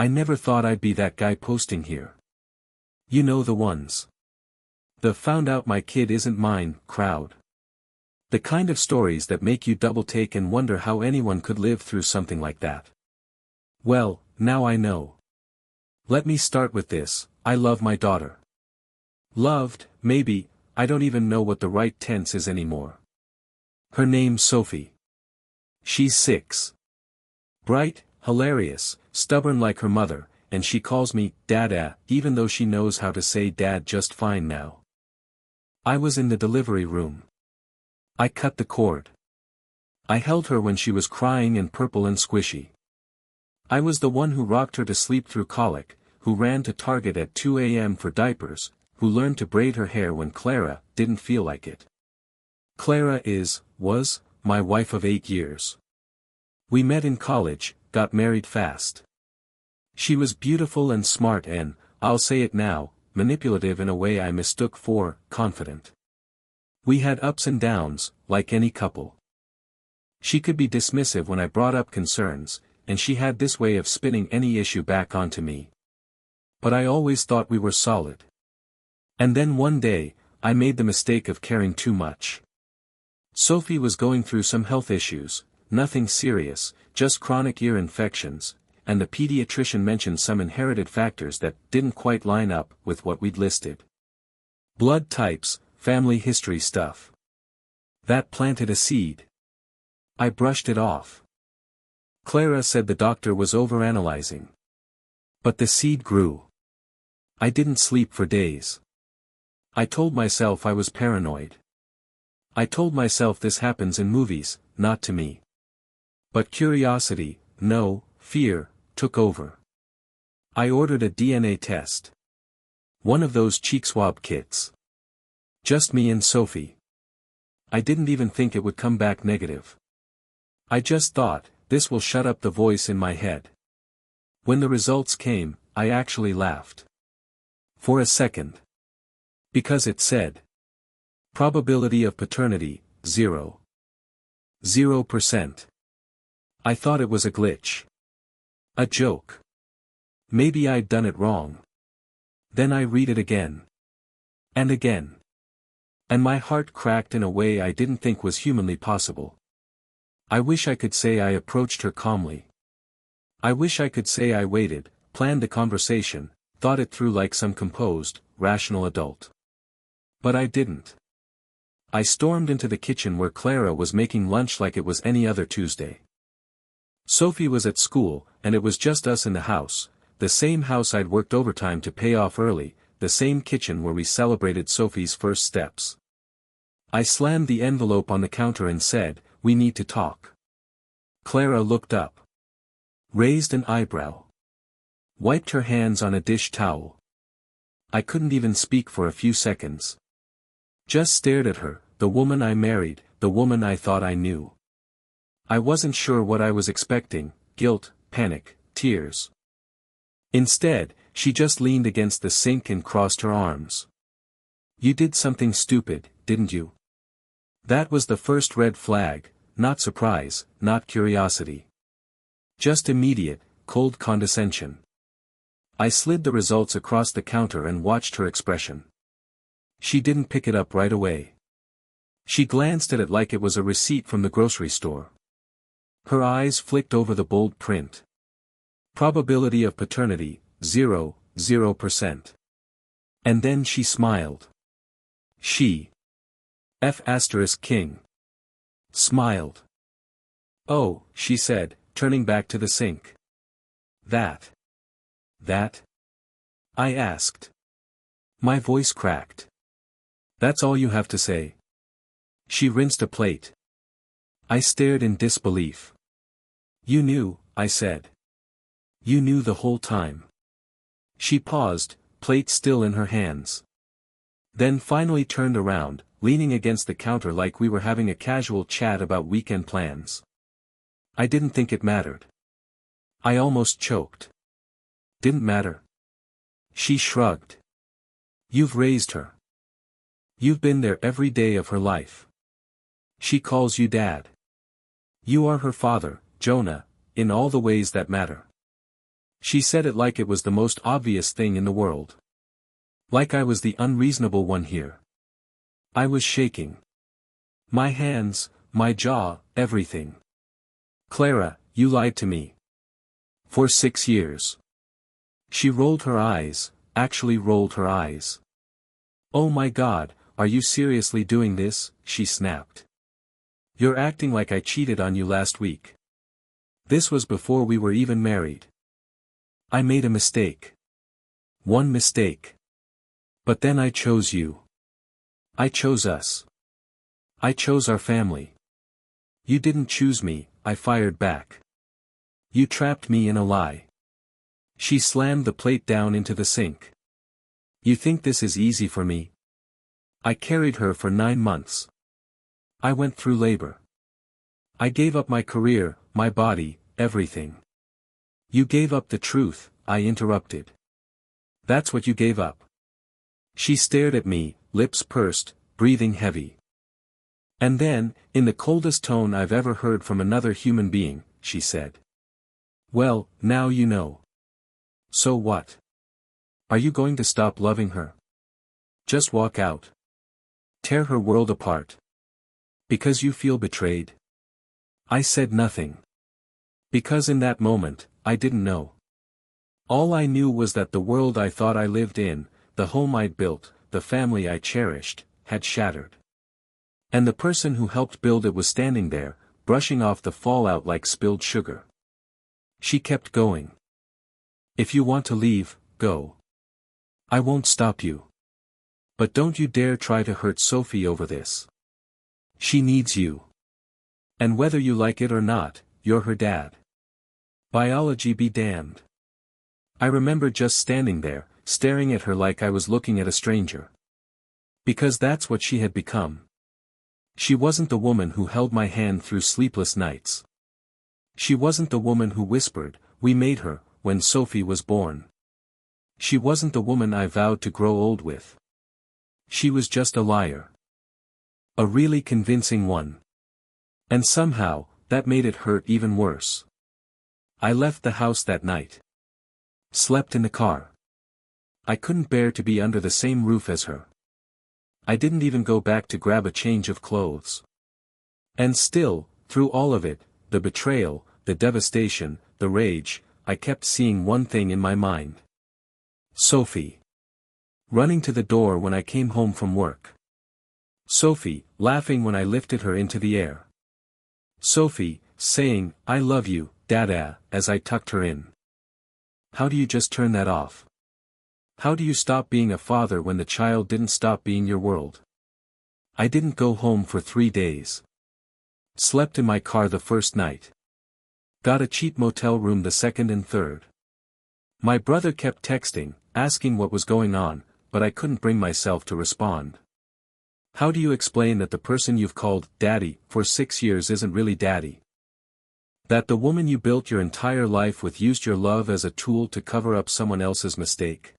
I never thought I'd be that guy posting here. You know the ones. The found out my kid isn't mine crowd. The kind of stories that make you double take and wonder how anyone could live through something like that. Well, now I know. Let me start with this, I love my daughter. Loved, maybe, I don't even know what the right tense is anymore. Her name's Sophie. She's 6. Bright, hilarious, stubborn like her mother, and she calls me Dada, even though she knows how to say Dad just fine now. I was in the delivery room. I cut the cord. I held her when she was crying and purple and squishy. I was the one who rocked her to sleep through colic, who ran to Target at 2 a.m. for diapers, who learned to braid her hair when Clara didn't feel like it. Clara was, my wife of 8 years. We met in college, got married fast. She was beautiful and smart and, I'll say it now, manipulative in a way I mistook for confident. We had ups and downs, like any couple. She could be dismissive when I brought up concerns, and she had this way of spinning any issue back onto me. But I always thought we were solid. And then one day, I made the mistake of caring too much. Sophie was going through some health issues, nothing serious, just chronic ear infections, and the pediatrician mentioned some inherited factors that didn't quite line up with what we'd listed. Blood types, family history stuff. That planted a seed. I brushed it off. Clara said the doctor was overanalyzing. But the seed grew. I didn't sleep for days. I told myself I was paranoid. I told myself this happens in movies, not to me. But curiosity, no, fear, took over. I ordered a DNA test. One of those cheek swab kits. Just me and Sophie. I didn't even think it would come back negative. I just thought, this will shut up the voice in my head. When the results came, I actually laughed. For a second. Because it said. Probability of paternity, 0. 0%. I thought it was a glitch. A joke. Maybe I'd done it wrong. Then I read it again. And again. And my heart cracked in a way I didn't think was humanly possible. I wish I could say I approached her calmly. I wish I could say I waited, planned the conversation, thought it through like some composed, rational adult. But I didn't. I stormed into the kitchen where Clara was making lunch like it was any other Tuesday. Sophie was at school, and it was just us in the house, the same house I'd worked overtime to pay off early, the same kitchen where we celebrated Sophie's first steps. I slammed the envelope on the counter and said, "We need to talk." Clara looked up. Raised an eyebrow. Wiped her hands on a dish towel. I couldn't even speak for a few seconds. Just stared at her, the woman I married, the woman I thought I knew. I wasn't sure what I was expecting, guilt, panic, tears. Instead, she just leaned against the sink and crossed her arms. "You did something stupid, didn't you?" That was the first red flag, not surprise, not curiosity. Just immediate, cold condescension. I slid the results across the counter and watched her expression. She didn't pick it up right away. She glanced at it like it was a receipt from the grocery store. Her eyes flicked over the bold print. Probability of paternity, 0%. And then she smiled. She. King. Smiled. "Oh," she said, turning back to the sink. That? I asked. My voice cracked. "That's all you have to say?" She rinsed a plate. I stared in disbelief. "You knew," I said. "You knew the whole time." She paused, plate still in her hands. Then finally turned around, leaning against the counter like we were having a casual chat about weekend plans. I didn't think it mattered. I almost choked. Didn't matter. She shrugged. "You've raised her. You've been there every day of her life. She calls you Dad. You are her father, Jonah, in all the ways that matter. She said it like it was the most obvious thing in the world. Like I was the unreasonable one here. I was shaking. My hands, my jaw, everything. Clara, you lied to me. For 6 years. She rolled her eyes, actually rolled her eyes. Oh my God, are you seriously doing this? She snapped. You're acting like I cheated on you last week. This was before we were even married. I made a mistake. One mistake. But then I chose you. I chose us. I chose our family. You didn't choose me, I fired back. You trapped me in a lie. She slammed the plate down into the sink. You think this is easy for me? I carried her for 9 months. I went through labor. I gave up my career, my body, everything. You gave up the truth, I interrupted. That's what you gave up. She stared at me, lips pursed, breathing heavy. And then, in the coldest tone I've ever heard from another human being, she said. Well, now you know. So what? Are you going to stop loving her? Just walk out. Tear her world apart. Because you feel betrayed? I said nothing. Because in that moment, I didn't know. All I knew was that the world I thought I lived in, the home I'd built, the family I cherished, had shattered. And the person who helped build it was standing there, brushing off the fallout like spilled sugar. She kept going. If you want to leave, go. I won't stop you. But don't you dare try to hurt Sophie over this. She needs you. And whether you like it or not, you're her dad. Biology be damned. I remember just standing there, staring at her like I was looking at a stranger. Because that's what she had become. She wasn't the woman who held my hand through sleepless nights. She wasn't the woman who whispered, "We made her," when Sophie was born. She wasn't the woman I vowed to grow old with. She was just a liar. A really convincing one. And somehow, that made it hurt even worse. I left the house that night. Slept in the car. I couldn't bear to be under the same roof as her. I didn't even go back to grab a change of clothes. And still, through all of it, the betrayal, the devastation, the rage, I kept seeing one thing in my mind. Sophie. Running to the door when I came home from work. Sophie, laughing when I lifted her into the air. Sophie, saying, "I love you, Dada," as I tucked her in. How do you just turn that off? How do you stop being a father when the child didn't stop being your world? I didn't go home for 3 days. Slept in my car the first night. Got a cheap motel room the second and third. My brother kept texting, asking what was going on, but I couldn't bring myself to respond. How do you explain that the person you've called daddy for 6 years isn't really daddy? That the woman you built your entire life with used your love as a tool to cover up someone else's mistake?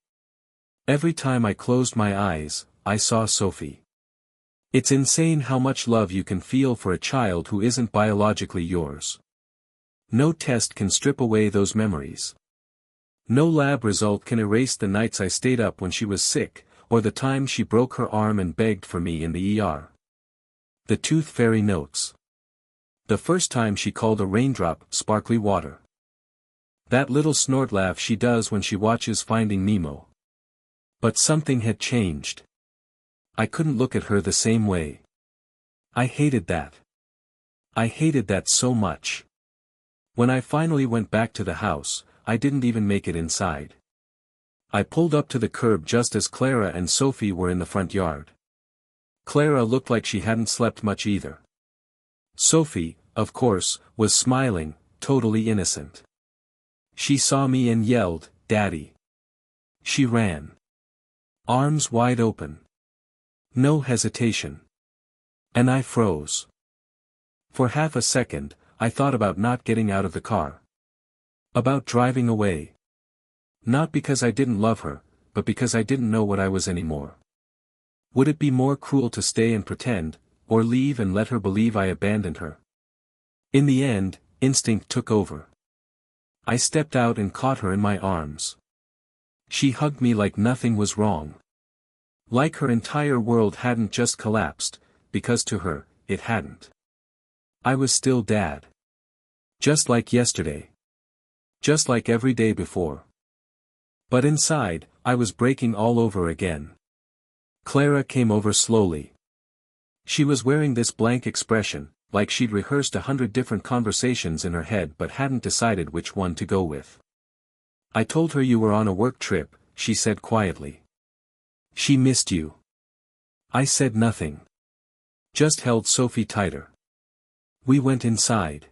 Every time I closed my eyes, I saw Sophie. It's insane how much love you can feel for a child who isn't biologically yours. No test can strip away those memories. No lab result can erase the nights I stayed up when she was sick, or the time she broke her arm and begged for me in the ER. The tooth fairy notes. The first time she called a raindrop sparkly water. That little snort laugh she does when she watches Finding Nemo. But something had changed. I couldn't look at her the same way. I hated that. I hated that so much. When I finally went back to the house, I didn't even make it inside. I pulled up to the curb just as Clara and Sophie were in the front yard. Clara looked like she hadn't slept much either. Sophie, of course, was smiling, totally innocent. She saw me and yelled, "Daddy." She ran. Arms wide open. No hesitation. And I froze. For half a second, I thought about not getting out of the car. About driving away. Not because I didn't love her, but because I didn't know what I was anymore. Would it be more cruel to stay and pretend, or leave and let her believe I abandoned her? In the end, instinct took over. I stepped out and caught her in my arms. She hugged me like nothing was wrong. Like her entire world hadn't just collapsed, because to her, it hadn't. I was still Dad. Just like yesterday. Just like every day before. But inside, I was breaking all over again. Clara came over slowly. She was wearing this blank expression, like she'd rehearsed 100 different conversations in her head but hadn't decided which one to go with. I told her you were on a work trip, she said quietly. She missed you. I said nothing. Just held Sophie tighter. We went inside.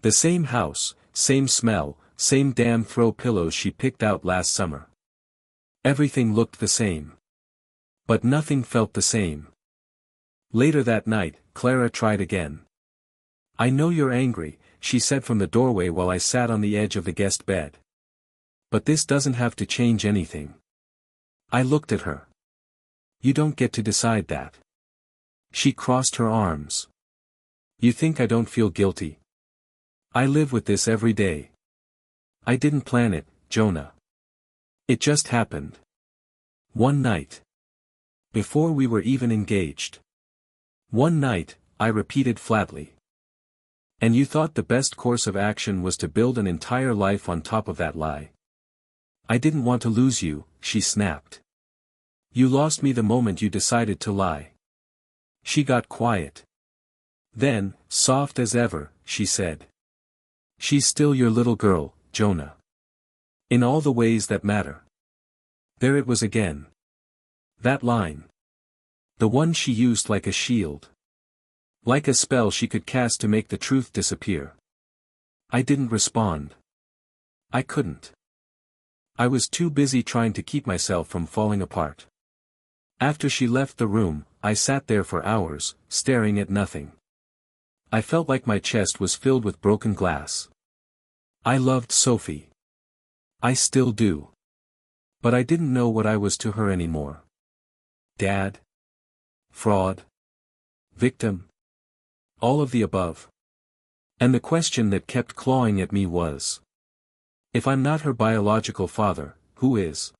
The same house, same smell, same damn throw pillows she picked out last summer. Everything looked the same. But nothing felt the same. Later that night, Clara tried again. I know you're angry, she said from the doorway while I sat on the edge of the guest bed. But this doesn't have to change anything. I looked at her. You don't get to decide that. She crossed her arms. You think I don't feel guilty? I live with this every day. I didn't plan it, Jonah. It just happened. One night. Before we were even engaged. One night, I repeated flatly. And you thought the best course of action was to build an entire life on top of that lie. I didn't want to lose you, she snapped. You lost me the moment you decided to lie. She got quiet. Then, soft as ever, she said. She's still your little girl, Jonah. In all the ways that matter. There it was again. That line. The one she used like a shield. Like a spell she could cast to make the truth disappear. I didn't respond. I couldn't. I was too busy trying to keep myself from falling apart. After she left the room, I sat there for hours, staring at nothing. I felt like my chest was filled with broken glass. I loved Sophie. I still do. But I didn't know what I was to her anymore. Dad? Fraud? Victim? All of the above. And the question that kept clawing at me was, if I'm not her biological father, who is?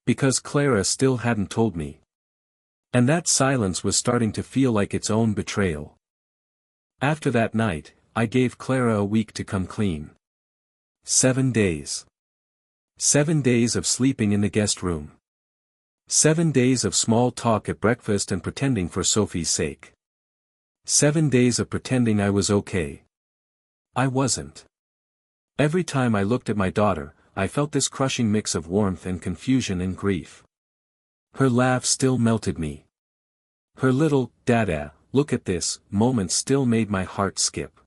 Because Clara still hadn't told me. And that silence was starting to feel like its own betrayal. After that night, I gave Clara a week to come clean. 7 days. 7 days of sleeping in the guest room. 7 days of small talk at breakfast and pretending for Sophie's sake. 7 days of pretending I was okay. I wasn't. Every time I looked at my daughter, I felt this crushing mix of warmth and confusion and grief. Her laugh still melted me. Her little, "Dada, look at this," moment still made my heart skip.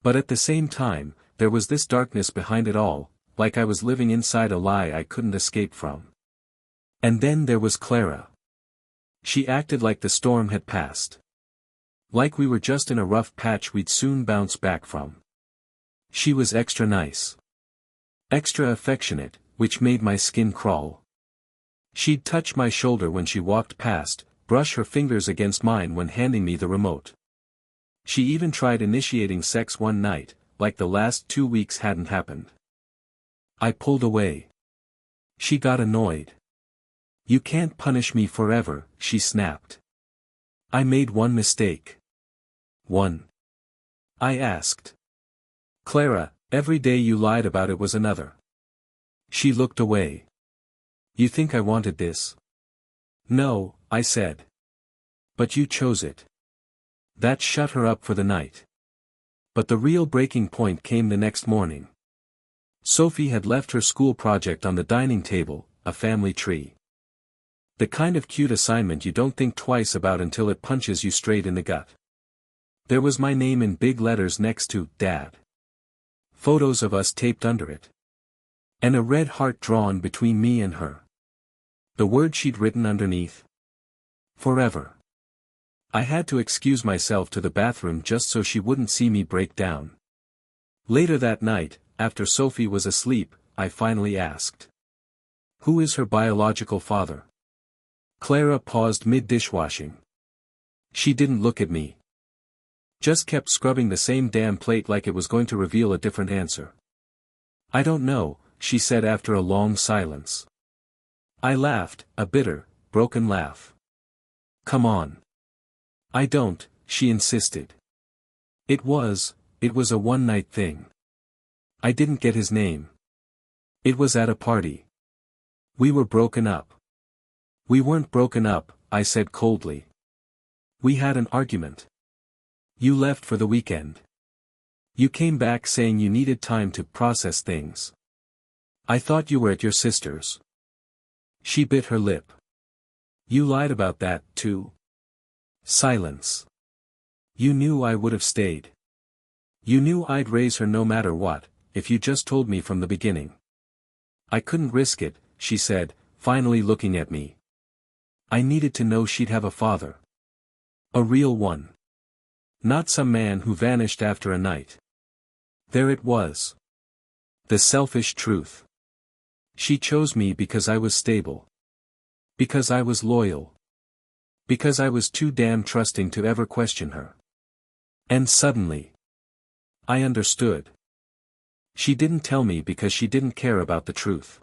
But at the same time, there was this darkness behind it all, like I was living inside a lie I couldn't escape from. And then there was Clara. She acted like the storm had passed. Like we were just in a rough patch we'd soon bounce back from. She was extra nice. Extra affectionate, which made my skin crawl. She'd touch my shoulder when she walked past, brush her fingers against mine when handing me the remote. She even tried initiating sex one night, like the last 2 weeks hadn't happened. I pulled away. She got annoyed. You can't punish me forever, she snapped. I made one mistake. One. I asked. Clara, every day you lied about it was another. She looked away. You think I wanted this? No, I said. But you chose it. That shut her up for the night. But the real breaking point came the next morning. Sophie had left her school project on the dining table, a family tree. The kind of cute assignment you don't think twice about until it punches you straight in the gut. There was my name in big letters next to Dad. Photos of us taped under it. And a red heart drawn between me and her. The word she'd written underneath. Forever. I had to excuse myself to the bathroom just so she wouldn't see me break down. Later that night, after Sophie was asleep, I finally asked. Who is her biological father? Clara paused mid-dishwashing. She didn't look at me. Just kept scrubbing the same damn plate like it was going to reveal a different answer. I don't know, she said after a long silence. I laughed, a bitter, broken laugh. Come on. I don't, she insisted. It was a one-night thing. I didn't get his name. It was at a party. We were broken up. We weren't broken up, I said coldly. We had an argument. You left for the weekend. You came back saying you needed time to process things. I thought you were at your sister's. She bit her lip. You lied about that, too. Silence. You knew I would have stayed. You knew I'd raise her no matter what, if you just told me from the beginning. I couldn't risk it, she said, finally looking at me. I needed to know she'd have a father. A real one. Not some man who vanished after a night. There it was. The selfish truth. She chose me because I was stable. Because I was loyal. Because I was too damn trusting to ever question her. And suddenly, I understood. She didn't tell me because she didn't care about the truth.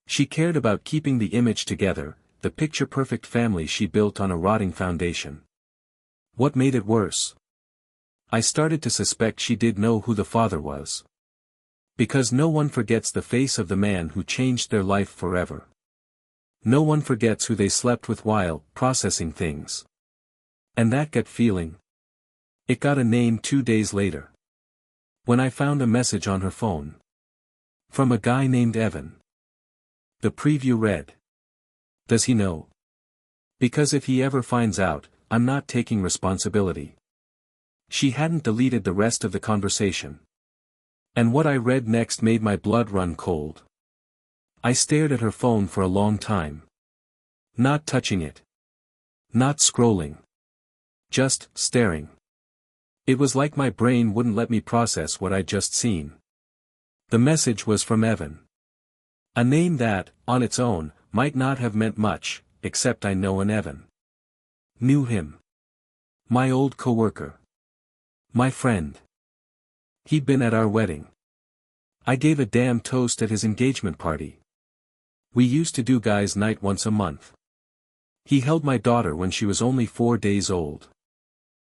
She cared about keeping the image together, the picture-perfect family she built on a rotting foundation. What made it worse? I started to suspect she did know who the father was. Because no one forgets the face of the man who changed their life forever. No one forgets who they slept with while processing things. And that gut feeling? It got a name 2 days later. When I found a message on her phone. From a guy named Evan. The preview read. Does he know? Because if he ever finds out, I'm not taking responsibility. She hadn't deleted the rest of the conversation. And what I read next made my blood run cold. I stared at her phone for a long time. Not touching it. Not scrolling. Just staring. It was like my brain wouldn't let me process what I'd just seen. The message was from Evan. A name that, on its own, might not have meant much, except I know an Evan. Knew him. My old coworker. My friend. He'd been at our wedding. I gave a damn toast at his engagement party. We used to do guys' night once a month. He held my daughter when she was only 4 days old.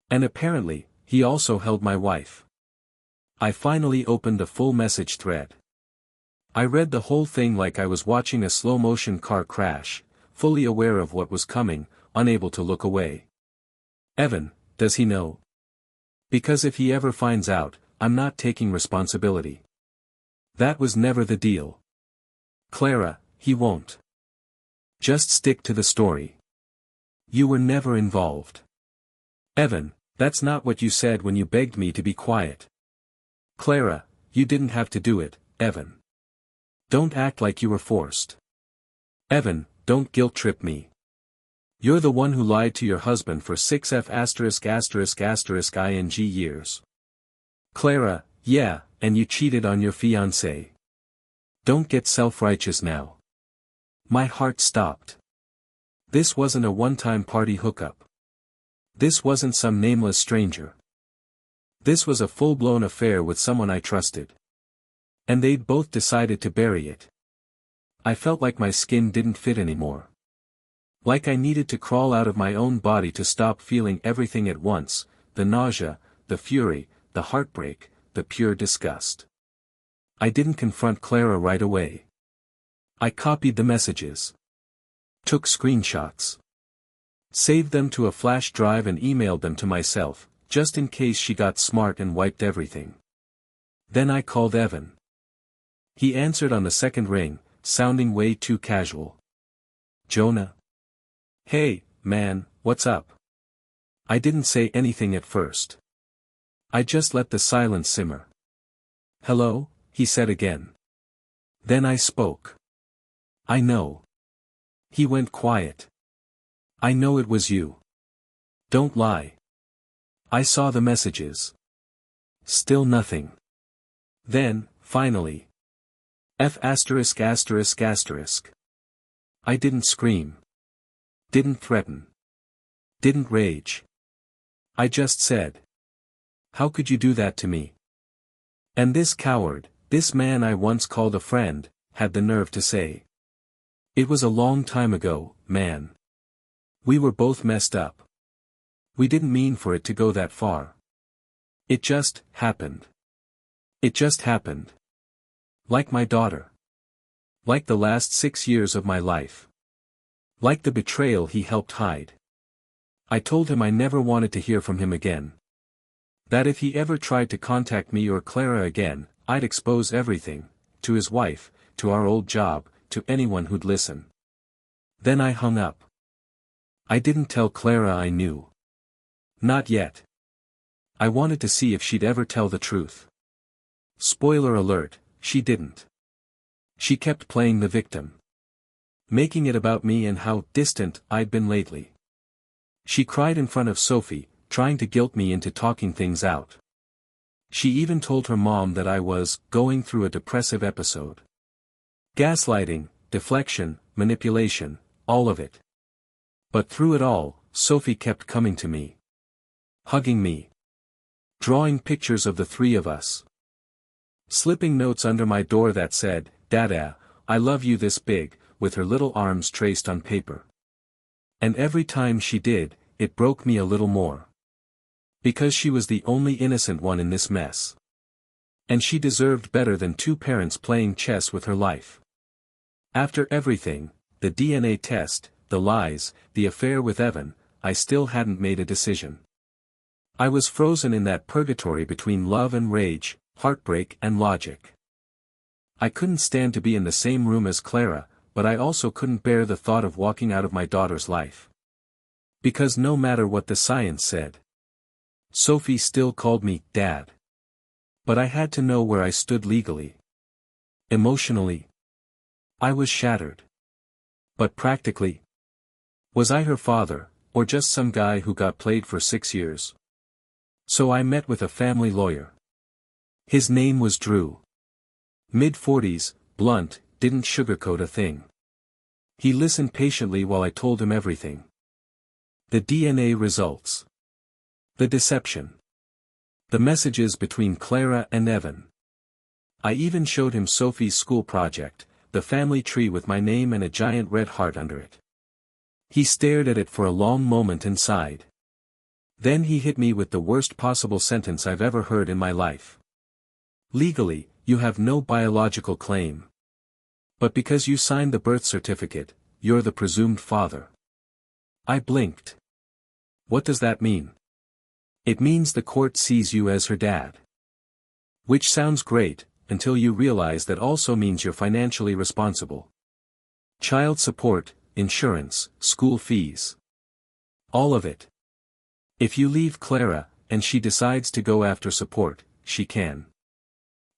And apparently, he also held my wife. I finally opened a full message thread. I read the whole thing like I was watching a slow-motion car crash, fully aware of what was coming, unable to look away. Evan, does he know? Because if he ever finds out, I'm not taking responsibility. That was never the deal. Clara, he won't. Just stick to the story. You were never involved. Evan, that's not what you said when you begged me to be quiet. Clara, you didn't have to do it, Evan. Don't act like you were forced. Evan, don't guilt-trip me. You're the one who lied to your husband for 6F******ing years. Clara, yeah, and you cheated on your fiancé. Don't get self-righteous now. My heart stopped. This wasn't a one-time party hookup. This wasn't some nameless stranger. This was a full-blown affair with someone I trusted. And they'd both decided to bury it. I felt like my skin didn't fit anymore. Like I needed to crawl out of my own body to stop feeling everything at once, the nausea, the fury, the heartbreak, the pure disgust. I didn't confront Clara right away. I copied the messages. Took screenshots. Saved them to a flash drive and emailed them to myself, just in case she got smart and wiped everything. Then I called Evan. He answered on the second ring, sounding way too casual. Jonah? Hey, man, what's up? I didn't say anything at first. I just let the silence simmer. Hello, he said again. Then I spoke. I know. He went quiet. I know it was you. Don't lie. I saw the messages. Still nothing. Then, finally. F********. I didn't scream. Didn't threaten. Didn't rage. I just said. How could you do that to me? And this coward, This man I once called a friend, had the nerve to say. It was a long time ago, man. We were both messed up. We didn't mean for it to go that far. It just happened. It just happened. Like my daughter. Like the last 6 years of my life. Like the betrayal he helped hide. I told him I never wanted to hear from him again. That if he ever tried to contact me or Clara again, I'd expose everything, to his wife, to our old job, to anyone who'd listen. Then I hung up. I didn't tell Clara I knew. Not yet. I wanted to see if she'd ever tell the truth. Spoiler alert, she didn't. She kept playing the victim. Making it about me and how distant I'd been lately. She cried in front of Sophie, trying to guilt me into talking things out. She even told her mom that I was going through a depressive episode. Gaslighting, deflection, manipulation, all of it. But through it all, Sophie kept coming to me. Hugging me. Drawing pictures of the three of us. Slipping notes under my door that said, "Dada, I love you," this big, with her little arms traced on paper. And every time she did, it broke me a little more. Because she was the only innocent one in this mess. And she deserved better than two parents playing chess with her life. After everything, the DNA test, the lies, the affair with Evan, I still hadn't made a decision. I was frozen in that purgatory between love and rage, heartbreak and logic. I couldn't stand to be in the same room as Clara, but I also couldn't bear the thought of walking out of my daughter's life. Because no matter what the science said, Sophie still called me Dad. But I had to know where I stood legally. Emotionally, I was shattered. But practically, was I her father, or just some guy who got played for 6 years? So I met with a family lawyer. His name was Drew. Mid-40s, blunt, didn't sugarcoat a thing. He listened patiently while I told him everything. The DNA results. The deception. The messages between Clara and Evan. I even showed him Sophie's school project, the family tree with my name and a giant red heart under it. He stared at it for a long moment and sighed. Then he hit me with the worst possible sentence I've ever heard in my life. Legally, you have no biological claim. But because you signed the birth certificate, you're the presumed father. I blinked. What does that mean? It means the court sees you as her dad. Which sounds great, until you realize that also means you're financially responsible. Child support, insurance, school fees. All of it. If you leave Clara, and she decides to go after support, she can.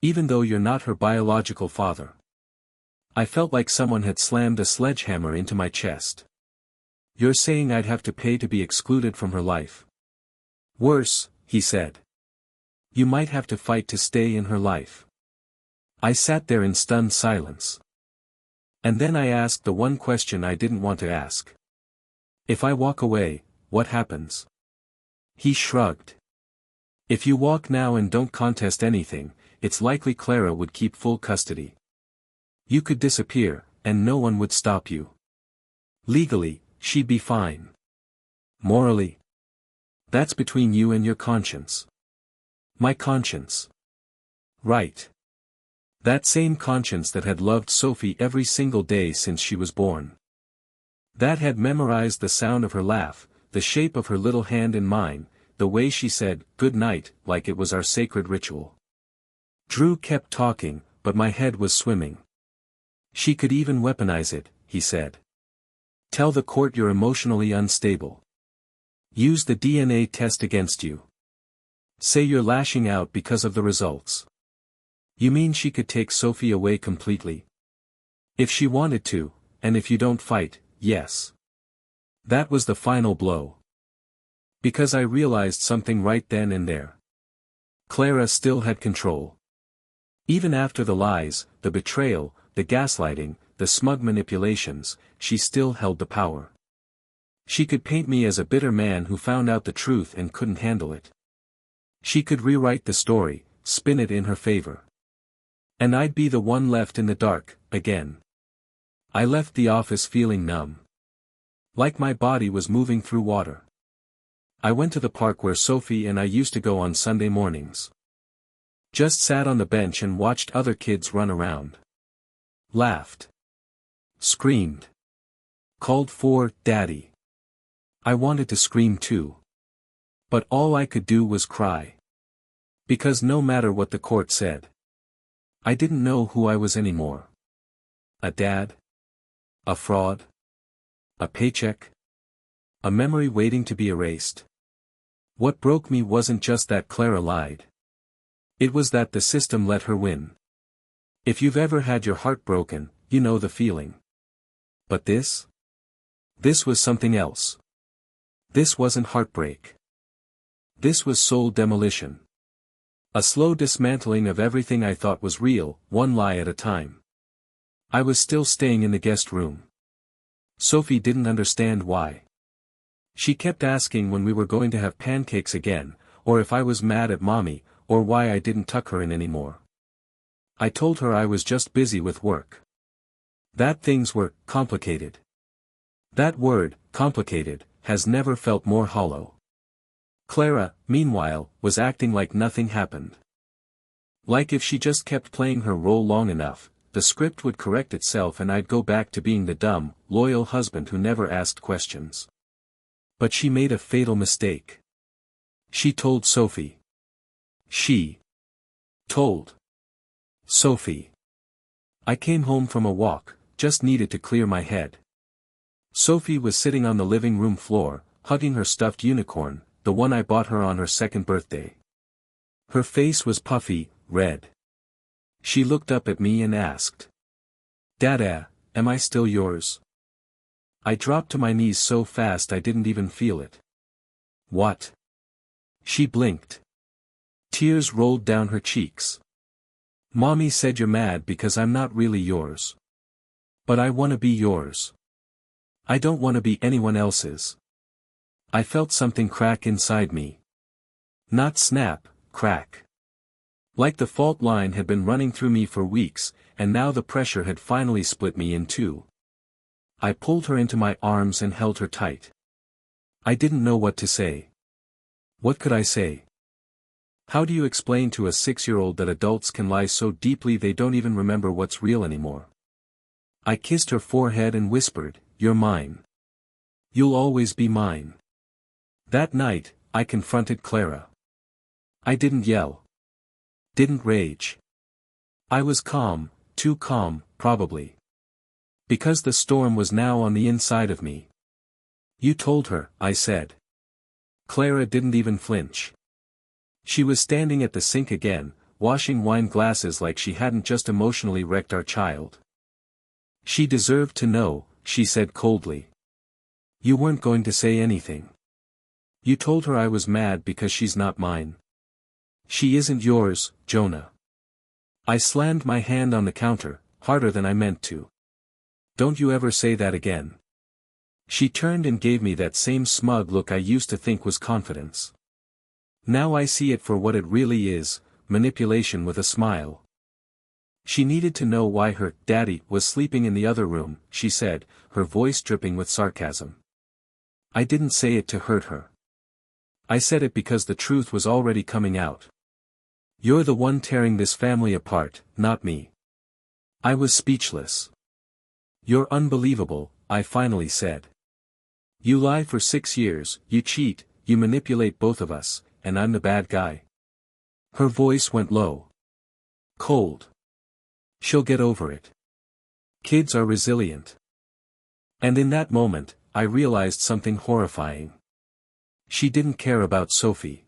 Even though you're not her biological father. I felt like someone had slammed a sledgehammer into my chest. You're saying I'd have to pay to be excluded from her life? Worse, he said. You might have to fight to stay in her life. I sat there in stunned silence. And then I asked the one question I didn't want to ask. If I walk away, what happens? He shrugged. If you walk now and don't contest anything, it's likely Clara would keep full custody. You could disappear, and no one would stop you. Legally, she'd be fine. Morally, that's between you and your conscience. My conscience. Right. That same conscience that had loved Sophie every single day since she was born. That had memorized the sound of her laugh, the shape of her little hand in mine, the way she said, "Good night," like it was our sacred ritual. Drew kept talking, but my head was swimming. She could even weaponize it, he said. Tell the court you're emotionally unstable. Use the DNA test against you. Say you're lashing out because of the results. You mean she could take Sophie away completely? If she wanted to, and if you don't fight, yes. That was the final blow. Because I realized something right then and there. Clara still had control. Even after the lies, the betrayal, the gaslighting, the smug manipulations, she still held the power. She could paint me as a bitter man who found out the truth and couldn't handle it. She could rewrite the story, spin it in her favor. And I'd be the one left in the dark, again. I left the office feeling numb. Like my body was moving through water. I went to the park where Sophie and I used to go on Sunday mornings. Just sat on the bench and watched other kids run around. Laughed. Screamed. Called for Daddy. I wanted to scream too. But all I could do was cry. Because no matter what the court said, I didn't know who I was anymore. A dad? A fraud? A paycheck? A memory waiting to be erased? What broke me wasn't just that Clara lied. It was that the system let her win. If you've ever had your heart broken, you know the feeling. But this? This was something else. This wasn't heartbreak. This was soul demolition. A slow dismantling of everything I thought was real, one lie at a time. I was still staying in the guest room. Sophie didn't understand why. She kept asking when we were going to have pancakes again, or if I was mad at Mommy, or why I didn't tuck her in anymore. I told her I was just busy with work. That things were complicated. That word, complicated, has never felt more hollow. Clara, meanwhile, was acting like nothing happened. Like if she just kept playing her role long enough, the script would correct itself and I'd go back to being the dumb, loyal husband who never asked questions. But she made a fatal mistake. She told Sophie. She told Sophie. I came home from a walk, just needed to clear my head. Sophie was sitting on the living room floor, hugging her stuffed unicorn, the one I bought her on her second birthday. Her face was puffy, red. She looked up at me and asked, "Dada, am I still yours?" I dropped to my knees so fast I didn't even feel it. What? She blinked. Tears rolled down her cheeks. Mommy said you're mad because I'm not really yours. But I want to be yours. I don't want to be anyone else's. I felt something crack inside me. Not snap, crack. Like the fault line had been running through me for weeks, and now the pressure had finally split me in two. I pulled her into my arms and held her tight. I didn't know what to say. What could I say? How do you explain to a 6-year-old that adults can lie so deeply they don't even remember what's real anymore? I kissed her forehead and whispered, "You're mine. You'll always be mine." That night, I confronted Clara. I didn't yell. Didn't rage. I was calm, too calm, probably. Because the storm was now on the inside of me. "You told her," I said. Clara didn't even flinch. She was standing at the sink again, washing wine glasses like she hadn't just emotionally wrecked our child. "She deserved to know," she said coldly. "You weren't going to say anything. You told her I was mad because she's not mine. She isn't yours, Jonah." I slammed my hand on the counter, harder than I meant to. "Don't you ever say that again." She turned and gave me that same smug look I used to think was confidence. Now I see it for what it really is, manipulation with a smile. She needed to know why her daddy was sleeping in the other room, she said, her voice dripping with sarcasm. I didn't say it to hurt her. I said it because the truth was already coming out. "You're the one tearing this family apart, not me." I was speechless. "You're unbelievable," I finally said. "You lie for 6 years, you cheat, you manipulate both of us, and I'm the bad guy." Her voice went low. Cold. "She'll get over it. Kids are resilient." And in that moment, I realized something horrifying. She didn't care about Sophie.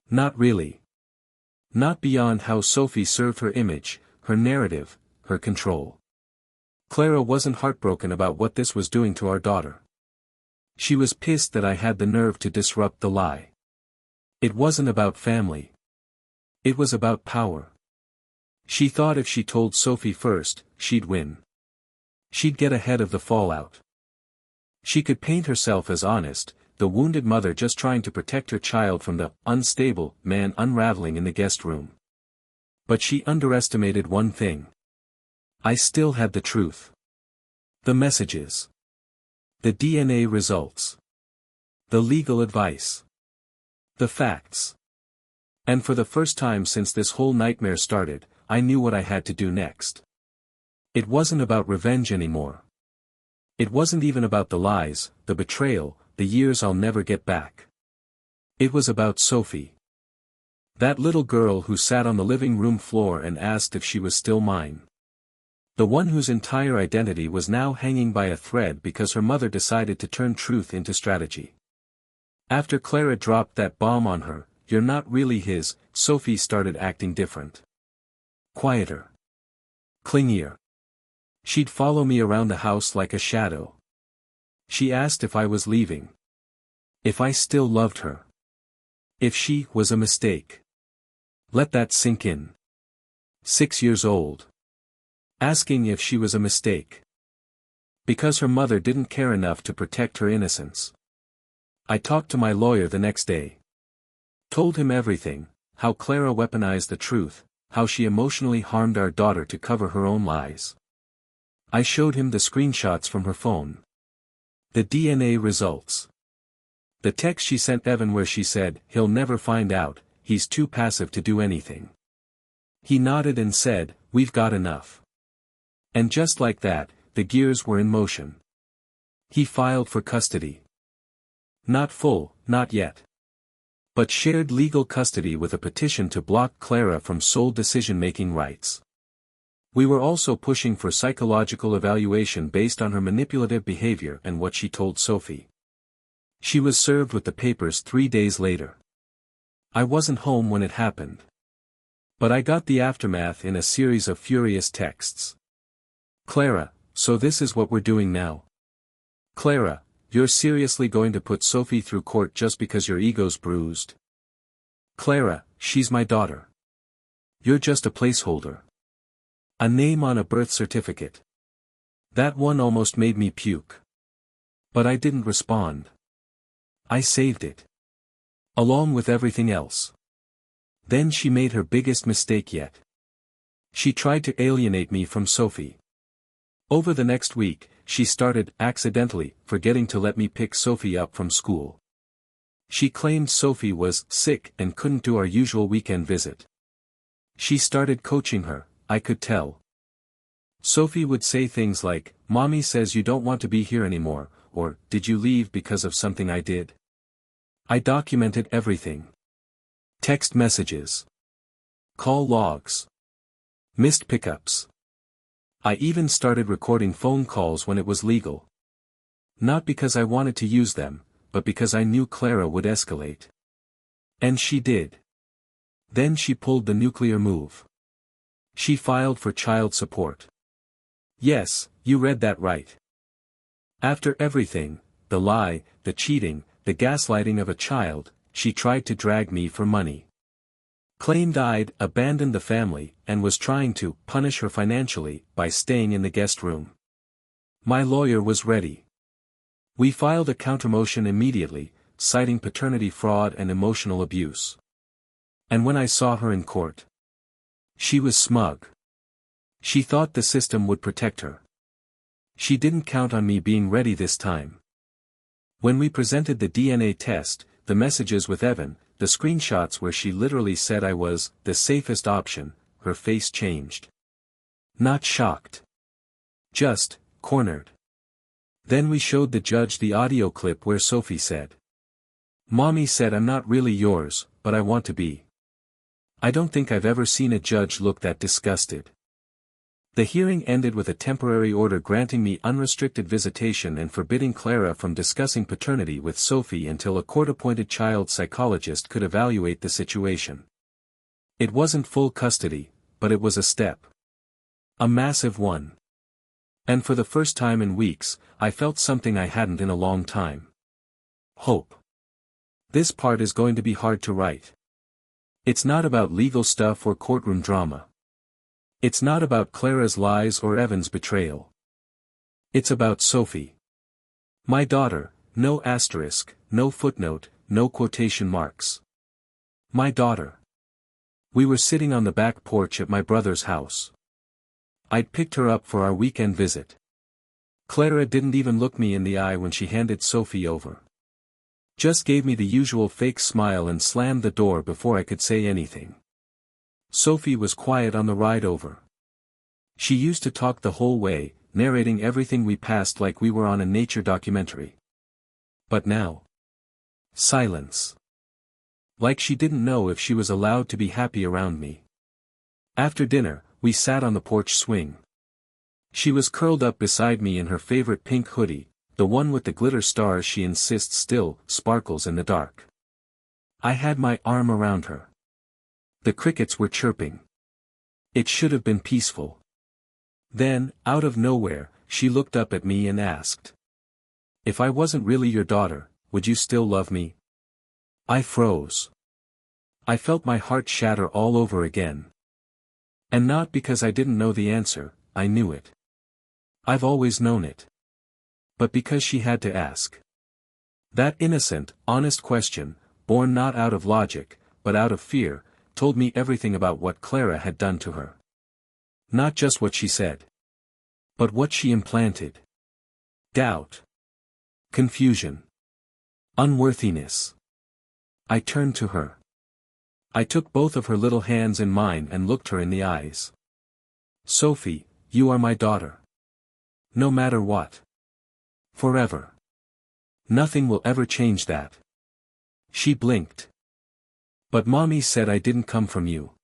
Not really. Not beyond how Sophie served her image, her narrative, her control. Clara wasn't heartbroken about what this was doing to our daughter. She was pissed that I had the nerve to disrupt the lie. It wasn't about family. It was about power. She thought if she told Sophie first, she'd win. She'd get ahead of the fallout. She could paint herself as honest, the wounded mother just trying to protect her child from the unstable man unraveling in the guest room. But she underestimated one thing. I still had the truth. The messages. The DNA results. The legal advice. The facts. And for the first time since this whole nightmare started, I knew what I had to do next. It wasn't about revenge anymore. It wasn't even about the lies, the betrayal, the years I'll never get back. It was about Sophie. That little girl who sat on the living room floor and asked if she was still mine. The one whose entire identity was now hanging by a thread because her mother decided to turn truth into strategy. After Clara dropped that bomb on her, "You're not really his," Sophie started acting different. Quieter. Clingier. She'd follow me around the house like a shadow. She asked if I was leaving. If I still loved her. If she was a mistake. Let that sink in. 6 years old. Asking if she was a mistake. Because her mother didn't care enough to protect her innocence. I talked to my lawyer the next day. Told him everything, how Clara weaponized the truth, how she emotionally harmed our daughter to cover her own lies. I showed him the screenshots from her phone. The DNA results. The text she sent Evan where she said, "He'll never find out, he's too passive to do anything." He nodded and said, "We've got enough." And just like that, the gears were in motion. He filed for custody. Not full, not yet. But shared legal custody with a petition to block Clara from sole decision-making rights. We were also pushing for psychological evaluation based on her manipulative behavior and what she told Sophie. She was served with the papers 3 days later. I wasn't home when it happened. But I got the aftermath in a series of furious texts. "Clara, so this is what we're doing now? Clara, you're seriously going to put Sophie through court just because your ego's bruised? Clara, she's my daughter. You're just a placeholder. A name on a birth certificate." That one almost made me puke. But I didn't respond. I saved it. Along with everything else. Then she made her biggest mistake yet. She tried to alienate me from Sophie. Over the next week, she started, accidentally, forgetting to let me pick Sophie up from school. She claimed Sophie was sick and couldn't do our usual weekend visit. She started coaching her, I could tell. Sophie would say things like, "Mommy says you don't want to be here anymore," or, "Did you leave because of something I did?" I documented everything. Text messages. Call logs. Missed pickups. I even started recording phone calls when it was legal. Not because I wanted to use them, but because I knew Clara would escalate. And she did. Then she pulled the nuclear move. She filed for child support. Yes, you read that right. After everything, the lie, the cheating, the gaslighting of a child, she tried to drag me for money. Claimed I'd abandoned the family, and was trying to punish her financially by staying in the guest room. My lawyer was ready. We filed a countermotion immediately, citing paternity fraud and emotional abuse. And when I saw her in court, she was smug. She thought the system would protect her. She didn't count on me being ready this time. When we presented the DNA test, the messages with Evan, the screenshots where she literally said I was the safest option, her face changed. Not shocked. Just cornered. Then we showed the judge the audio clip where Sophie said, "Mommy said I'm not really yours, but I want to be." I don't think I've ever seen a judge look that disgusted. The hearing ended with a temporary order granting me unrestricted visitation and forbidding Clara from discussing paternity with Sophie until a court-appointed child psychologist could evaluate the situation. It wasn't full custody, but it was a step. A massive one. And for the first time in weeks, I felt something I hadn't in a long time. Hope. This part is going to be hard to write. It's not about legal stuff or courtroom drama. It's not about Clara's lies or Evan's betrayal. It's about Sophie. My daughter, no asterisk, no footnote, no quotation marks. My daughter. We were sitting on the back porch at my brother's house. I'd picked her up for our weekend visit. Clara didn't even look me in the eye when she handed Sophie over. Just gave me the usual fake smile and slammed the door before I could say anything. Sophie was quiet on the ride over. She used to talk the whole way, narrating everything we passed like we were on a nature documentary. But now? Silence. Like she didn't know if she was allowed to be happy around me. After dinner, we sat on the porch swing. She was curled up beside me in her favorite pink hoodie, the one with the glitter stars she insists still sparkles in the dark. I had my arm around her. The crickets were chirping. It should have been peaceful. Then, out of nowhere, she looked up at me and asked, "If I wasn't really your daughter, would you still love me?" I froze. I felt my heart shatter all over again. And not because I didn't know the answer, I knew it. I've always known it. But because she had to ask. That innocent, honest question, born not out of logic, but out of fear, told me everything about what Clara had done to her. Not just what she said. But what she implanted. Doubt. Confusion. Unworthiness. I turned to her. I took both of her little hands in mine and looked her in the eyes. "Sophie, you are my daughter. No matter what. Forever. Nothing will ever change that." She blinked. "But Mommy said I didn't come from you."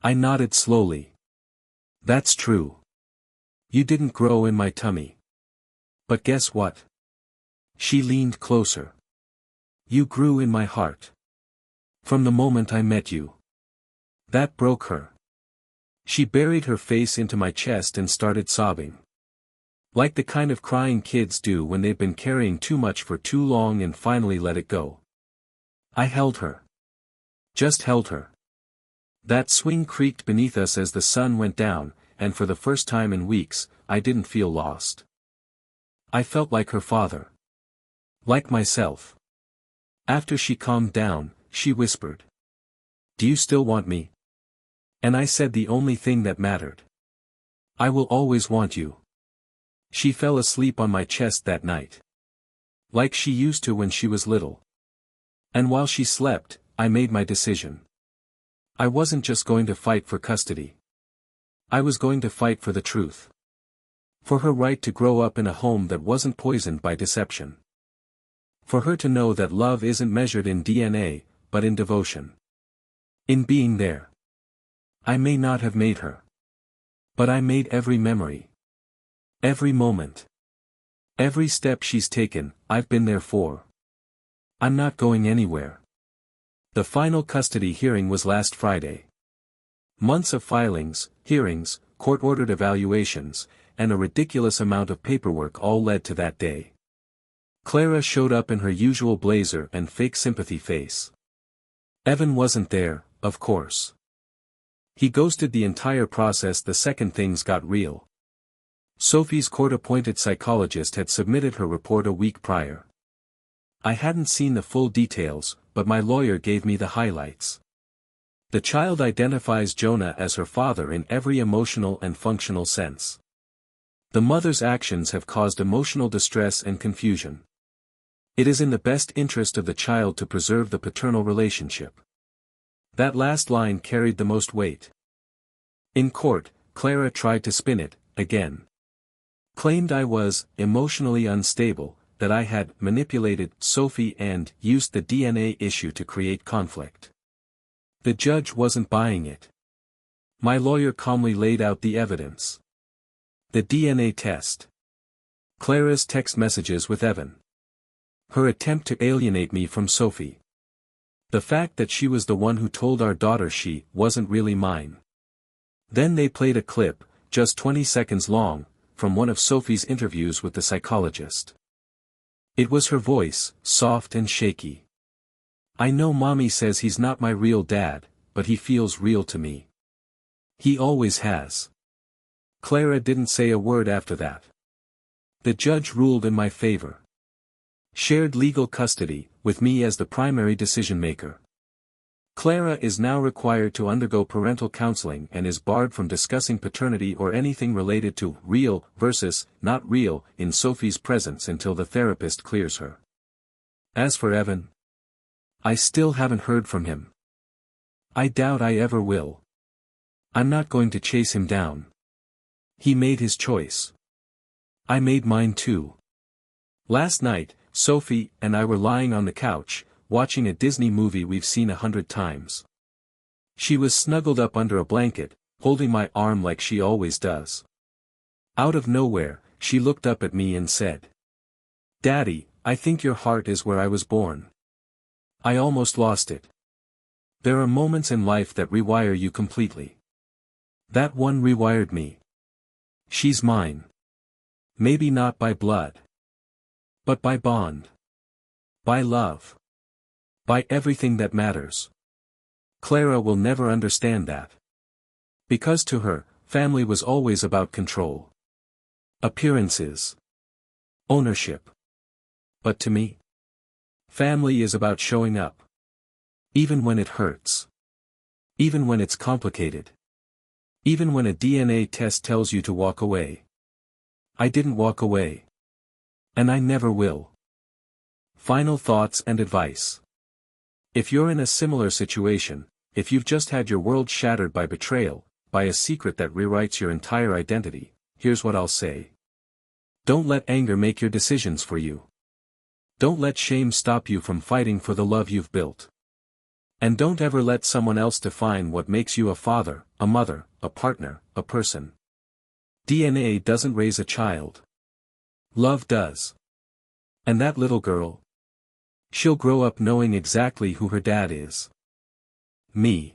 I nodded slowly. "That's true. You didn't grow in my tummy. But guess what?" She leaned closer. "You grew in my heart. From the moment I met you." That broke her. She buried her face into my chest and started sobbing. Like the kind of crying kids do when they've been carrying too much for too long and finally let it go. I held her. Just held her. That swing creaked beneath us as the sun went down, and for the first time in weeks, I didn't feel lost. I felt like her father. Like myself. After she calmed down, she whispered, "Do you still want me?" And I said the only thing that mattered. "I will always want you." She fell asleep on my chest that night. Like she used to when she was little. And while she slept, I made my decision. I wasn't just going to fight for custody. I was going to fight for the truth. For her right to grow up in a home that wasn't poisoned by deception. For her to know that love isn't measured in DNA, but in devotion. In being there. I may not have made her. But I made every memory. Every moment. Every step she's taken, I've been there for. I'm not going anywhere. The final custody hearing was last Friday. Months of filings, hearings, court-ordered evaluations, and a ridiculous amount of paperwork all led to that day. Clara showed up in her usual blazer and fake sympathy face. Evan wasn't there, of course. He ghosted the entire process the second things got real. Sophie's court-appointed psychologist had submitted her report a week prior. I hadn't seen the full details, but my lawyer gave me the highlights. The child identifies Jonah as her father in every emotional and functional sense. The mother's actions have caused emotional distress and confusion. It is in the best interest of the child to preserve the paternal relationship. That last line carried the most weight. In court, Clara tried to spin it, again. Claimed I was emotionally unstable, that I had manipulated Sophie and used the DNA issue to create conflict. The judge wasn't buying it. My lawyer calmly laid out the evidence. The DNA test. Clara's text messages with Evan. Her attempt to alienate me from Sophie. The fact that she was the one who told our daughter she wasn't really mine. Then they played a clip, just 20 seconds long, from one of Sophie's interviews with the psychologist. It was her voice, soft and shaky. "I know Mommy says he's not my real dad, but he feels real to me. He always has." Clara didn't say a word after that. The judge ruled in my favor. Shared legal custody, with me as the primary decision-maker. Clara is now required to undergo parental counseling and is barred from discussing paternity or anything related to real versus not real in Sophie's presence until the therapist clears her. As for Evan, I still haven't heard from him. I doubt I ever will. I'm not going to chase him down. He made his choice. I made mine too. Last night, Sophie and I were lying on the couch, watching a Disney movie we've seen 100 times. She was snuggled up under a blanket, holding my arm like she always does. Out of nowhere, she looked up at me and said, "Daddy, I think your heart is where I was born." I almost lost it. There are moments in life that rewire you completely. That one rewired me. She's mine. Maybe not by blood. But by bond. By love. By everything that matters. Clara will never understand that. Because to her, family was always about control. Appearances. Ownership. But to me, family is about showing up. Even when it hurts. Even when it's complicated. Even when a DNA test tells you to walk away. I didn't walk away. And I never will. Final thoughts and advice. If you're in a similar situation, if you've just had your world shattered by betrayal, by a secret that rewrites your entire identity, here's what I'll say. Don't let anger make your decisions for you. Don't let shame stop you from fighting for the love you've built. And don't ever let someone else define what makes you a father, a mother, a partner, a person. DNA doesn't raise a child. Love does. And that little girl? She'll grow up knowing exactly who her dad is. Me.